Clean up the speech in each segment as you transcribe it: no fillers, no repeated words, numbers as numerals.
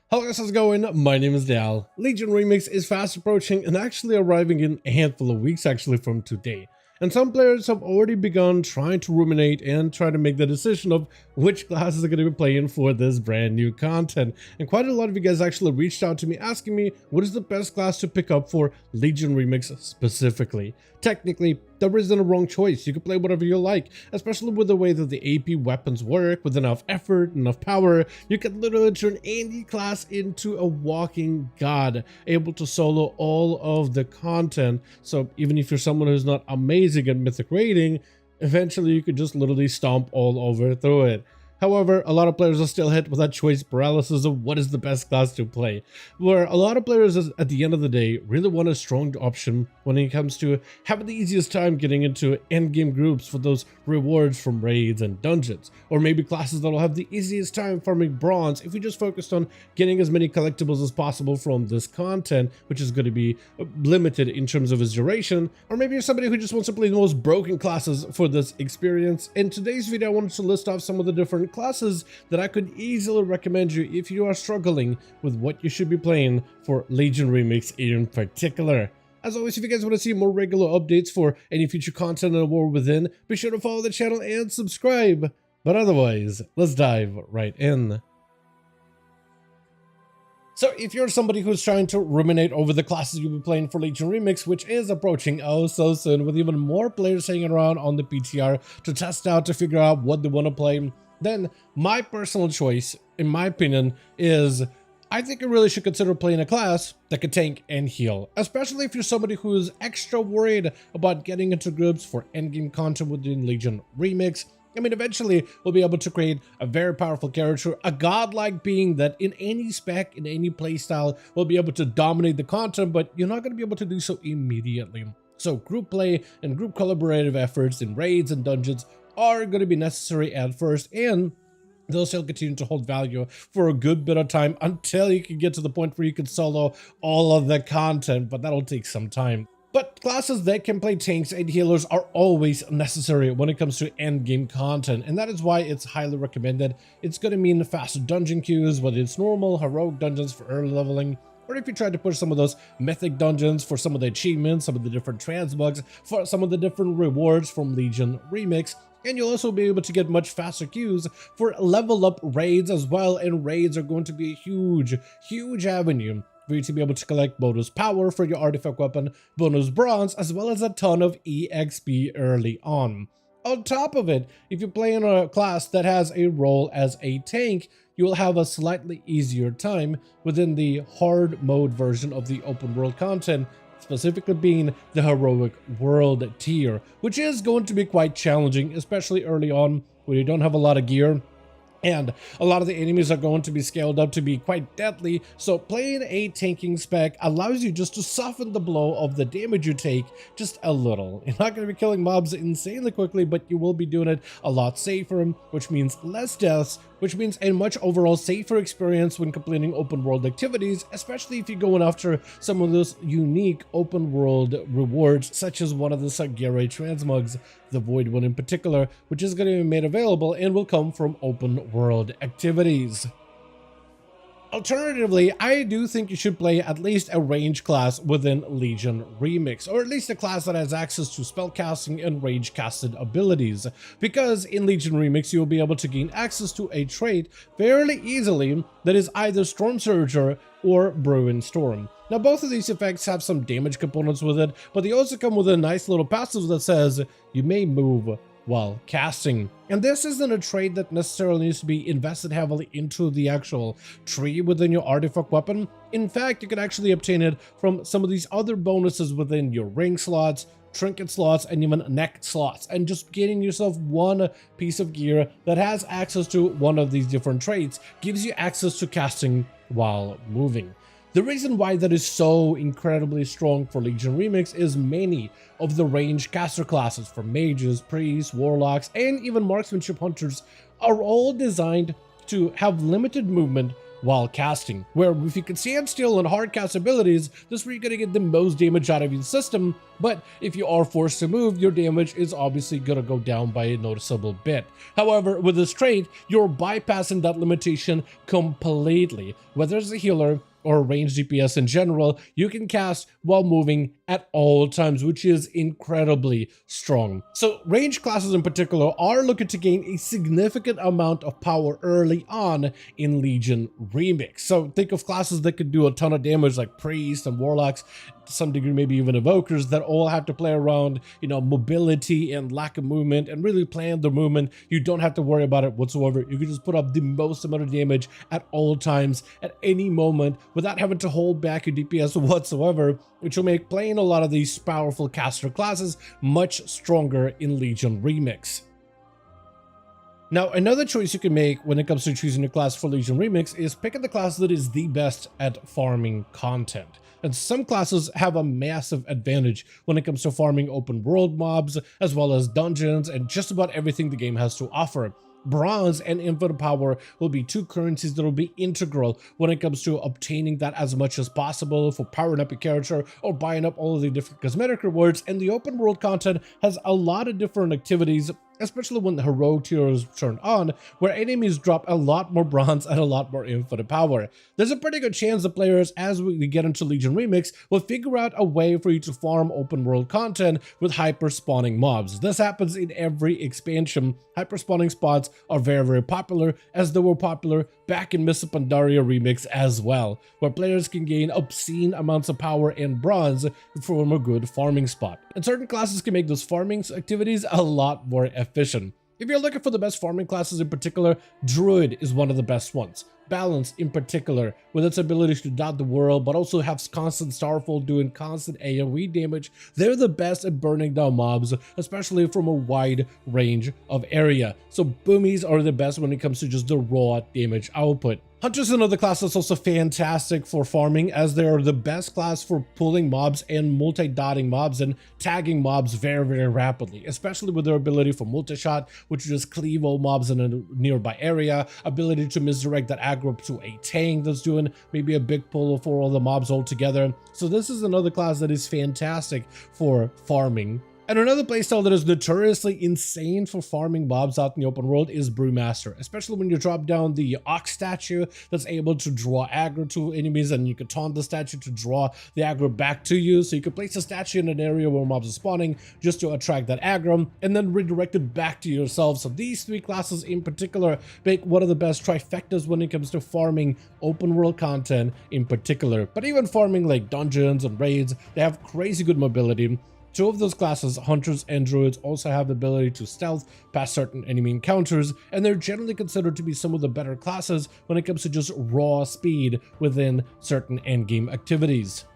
Hello guys, how's it going? My name is Dal. Legion Remix is fast approaching and actually arriving in a handful of weeks actually from today. And some players have already begun trying to ruminate and try to make the decision of which classes are going to be playing for this brand new content. And quite a lot of you guys actually reached out to me asking me what is the best class to pick up for Legion Remix specifically. Technically, there isn't a wrong choice. You can play whatever you like, especially with the way that the AP weapons work. With enough effort, enough power, you can literally turn any class into a walking god, able to solo all of the content. So even if you're someone who's not amazing at mythic raiding, eventually you could just literally stomp all over through it. However, a lot of players are still hit with that choice paralysis of what is the best class to play, where a lot of players at the end of the day really want a strong option when it comes to having the easiest time getting into endgame groups for those rewards from raids and dungeons, or maybe classes that'll have the easiest time farming bronze if we just focused on getting as many collectibles as possible from this content, which is going to be limited in terms of its duration, or maybe you're somebody who just wants to play the most broken classes for this experience. In today's video, I wanted to list off some of the different classes that I could easily recommend you if you are struggling with what you should be playing for Legion Remix in particular. As always, if you guys want to see more regular updates for any future content on War Within, be sure to follow the channel and subscribe. But otherwise, let's dive right in. So if you're somebody who's trying to ruminate over the classes you'll be playing for Legion Remix, which is approaching oh so soon, with even more players hanging around on the PTR to test out, to figure out what they want to play, then my personal choice, in my opinion, is I think you really should consider playing a class that can tank and heal, especially if you're somebody who's extra worried about getting into groups for endgame content within Legion Remix. I mean, eventually we'll be able to create a very powerful character, a godlike being that in any spec, in any playstyle, will be able to dominate the content, but you're not going to be able to do so immediately. So group play and group collaborative efforts in raids and dungeons are going to be necessary at first, and they'll still continue to hold value for a good bit of time until you can get to the point where you can solo all of the content, but that'll take some time. But classes that can play tanks and healers are always necessary when it comes to endgame content, and that is why it's highly recommended. It's going to mean faster dungeon queues, whether it's normal, heroic dungeons for early leveling, or if you try to push some of those mythic dungeons for some of the achievements, some of the different transmogs, for some of the different rewards from Legion Remix. And you'll also be able to get much faster queues for level up raids as well, and raids are going to be a huge avenue for you to be able to collect bonus power for your artifact weapon, bonus bronze, as well as a ton of EXP early on. On top of it, if you're playing a class that has a role as a tank, you will have a slightly easier time within the hard mode version of the open world content, specifically being the heroic world tier, which is going to be quite challenging, especially early on when you don't have a lot of gear. And a lot of the enemies are going to be scaled up to be quite deadly, so playing a tanking spec allows you just to soften the blow of the damage you take just a little. You're not going to be killing mobs insanely quickly, but you will be doing it a lot safer, which means less deaths, which means a much overall safer experience when completing open world activities, especially if you're going after some of those unique open world rewards, such as one of the Sagere transmogs, the Void one in particular, which is going to be made available and will come from open world activities. Alternatively, I do think you should play at least a range class within Legion Remix, or at least a class that has access to spellcasting and rage casted abilities, because in Legion Remix you'll be able to gain access to a trait fairly easily that is either Storm Surger or Brewing Storm. Now both of these effects have some damage components with it, but they also come with a nice little passive that says you may move while casting. And this isn't a trait that necessarily needs to be invested heavily into the actual tree within your artifact weapon. In fact, you can actually obtain it from some of these other bonuses within your ring slots, trinket slots, and even neck slots, and just getting yourself one piece of gear that has access to one of these different traits gives you access to casting while moving. The reason why that is so incredibly strong for Legion Remix is many of the range caster classes, from mages, priests, warlocks, and even marksmanship hunters, are all designed to have limited movement while casting, where if you can stand still and hard cast abilities, this is where you're going to get the most damage out of your system, but if you are forced to move, your damage is obviously going to go down by a noticeable bit. However, with this trait, you're bypassing that limitation completely. Whether it's a healer or ranged DPS in general, you can cast while moving at all times, which is incredibly strong. So ranged classes in particular are looking to gain a significant amount of power early on in Legion Remix. So think of classes that could do a ton of damage like priests and warlocks, to some degree maybe even evokers, that all have to play around, mobility and lack of movement and really plan their movement. You don't have to worry about it whatsoever. You can just put up the most amount of damage at all times at any moment without having to hold back your DPS whatsoever, which will make playing a lot of these powerful caster classes much stronger in Legion Remix. Now, another choice you can make when it comes to choosing a class for Legion Remix is picking the class that is the best at farming content. And some classes have a massive advantage when it comes to farming open world mobs, as well as dungeons and just about everything the game has to offer. Bronze and infinite power will be two currencies that will be integral when it comes to obtaining that as much as possible for powering up your character or buying up all of the different cosmetic rewards. And the open world content has a lot of different activities, especially when the heroic tier is turned on, where enemies drop a lot more bronze and a lot more infinite power. There's a pretty good chance the players, as we get into Legion Remix, will figure out a way for you to farm open world content with hyper spawning mobs. This happens in every expansion. Hyper spawning spots are very popular, as they were popular back in Mists of Pandaria Remix as well, where players can gain obscene amounts of power and bronze from a good farming spot. And certain classes can make those farming activities a lot more efficient. If you're looking for the best farming classes in particular, Druid is one of the best ones. Balance in particular, with its ability to dot the world but also have constant Starfall doing constant AoE damage, they're the best at burning down mobs, especially from a wide range of area. So Boomies are the best when it comes to just the raw damage output. Hunters is another class that's also fantastic for farming, as they are the best class for pulling mobs and multi-dotting mobs and tagging mobs very rapidly, especially with their ability for multi-shot, which just cleave all mobs in a nearby area, ability to misdirect that aggro to a tank that's doing maybe a big pull for all the mobs all together. So this is another class that is fantastic for farming. And another playstyle that is notoriously insane for farming mobs out in the open world is Brewmaster, especially when you drop down the Ox statue that's able to draw aggro to enemies, and you can taunt the statue to draw the aggro back to you. So you can place a statue in an area where mobs are spawning just to attract that aggro and then redirect it back to yourself. So these three classes in particular make one of the best trifectas when it comes to farming open world content in particular. But even farming like dungeons and raids, they have crazy good mobility. Two of those classes, Hunters and Druids, also have the ability to stealth past certain enemy encounters, and they're generally considered to be some of the better classes when it comes to just raw speed within certain endgame activities.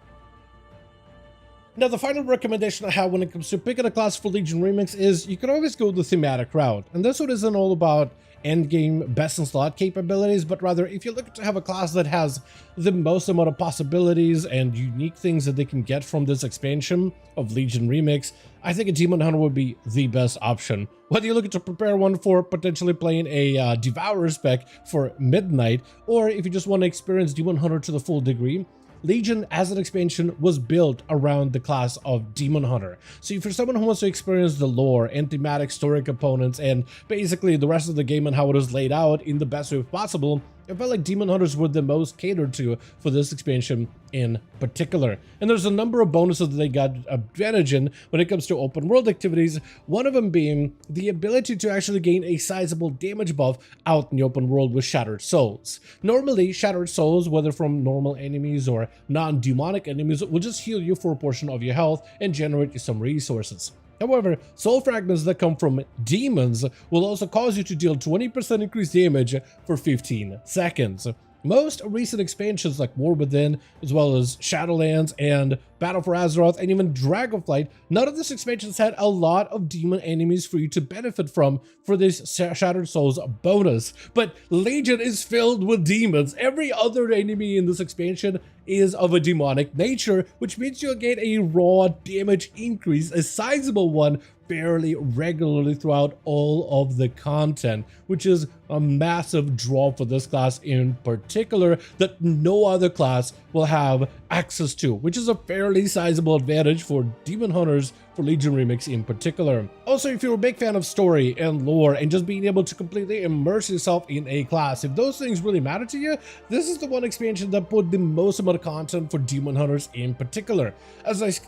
Now, the final recommendation I have when it comes to picking a class for Legion Remix is you can always go the thematic route, and this one isn't all about endgame best in slot capabilities, but rather if you're looking to have a class that has the most amount of possibilities and unique things that they can get from this expansion of Legion Remix, I think a Demon Hunter would be the best option. Whether you're looking to prepare one for potentially playing a Devourer spec for Midnight, or if you just want to experience Demon Hunter to the full degree, Legion as an expansion was built around the class of Demon Hunter. So if you're someone who wants to experience the lore and thematic story components and basically the rest of the game and how it is laid out in the best way possible, I felt like Demon Hunters were the most catered to for this expansion in particular. And there's a number of bonuses that they got advantage in when it comes to open world activities, one of them being the ability to actually gain a sizable damage buff out in the open world with Shattered Souls. Normally, Shattered Souls, whether from normal enemies or non-demonic enemies, will just heal you for a portion of your health and generate you some resources. However, soul fragments that come from demons will also cause you to deal 20% increased damage for 15 seconds. Most recent expansions like War Within, as well as Shadowlands and Battle for Azeroth, and even Dragonflight, none of these expansions had a lot of demon enemies for you to benefit from for this Shattered Souls bonus. But Legion is filled with demons. Every other enemy in this expansion is of a demonic nature, which means you'll get a raw damage increase, a sizable one, fairly regularly throughout all of the content, which is a massive draw for this class in particular that no other class will have access to, which is a fairly sizable advantage for Demon Hunters for Legion Remix in particular. Also, if you're a big fan of story and lore and just being able to completely immerse yourself in a class, if those things really matter to you, this is the one expansion that put the most amount of content for Demon Hunters in particular.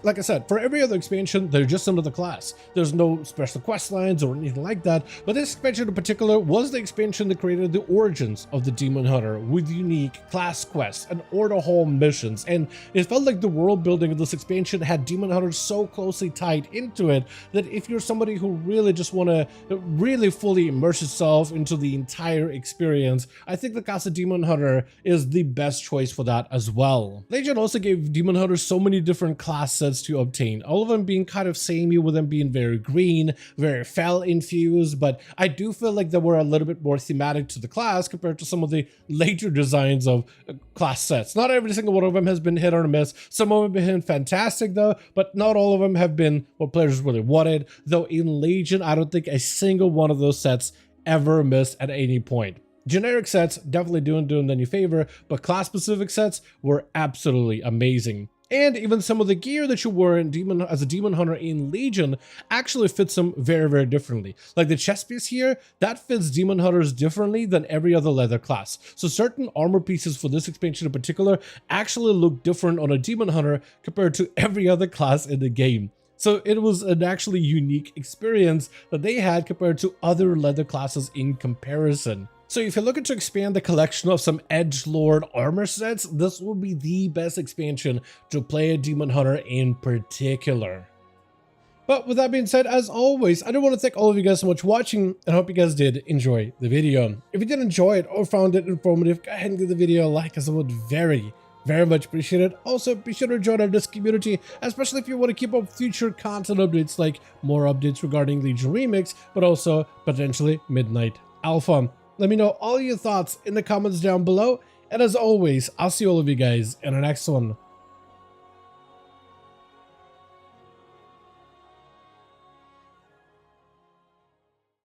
Like I said, for every other expansion, they're just another class. There's no special quest lines or anything like that, but this expansion in particular was the expansion that created the origins of the Demon Hunter with unique class quests and order hall missions, and it felt like the world building of this expansion had Demon Hunters so closely tied into it that if you're somebody who really just want to really fully immerse yourself into the entire experience, I think the class of Demon Hunter is the best choice for that as well. Legion also gave Demon Hunters so many different class sets to obtain, all of them being kind of samey, with them being very green, very fel infused, but I do feel like they were a little bit more thematic to the class compared to some of the later designs of class sets. Not every single one of them has been hit or miss. Some of them have been fantastic though, but not all of them have been what players really wanted, though in Legion I don't think a single one of those sets ever missed at any point. Generic sets definitely doing them any favor, but class specific sets were absolutely amazing. And even some of the gear that you wear in as a Demon Hunter in Legion actually fits them very, very differently. Like the chest piece here, that fits Demon Hunters differently than every other leather class. So certain armor pieces for this expansion in particular actually look different on a Demon Hunter compared to every other class in the game. So it was an actually unique experience that they had compared to other leather classes in comparison. So if you're looking to expand the collection of some edgelord armor sets, this will be the best expansion to play a Demon Hunter in particular. But with that being said, as always, I do want to thank all of you guys so much for watching, and hope you guys did enjoy the video. If you did enjoy it or found it informative, go ahead and give the video a like, as I would very much appreciate it. Also, be sure to join our Discord community, especially if you want to keep up future content updates, like more updates regarding Legion Remix, but also potentially Midnight Alpha. Let me know all your thoughts in the comments down below, and as always, I'll see all of you guys in the next one.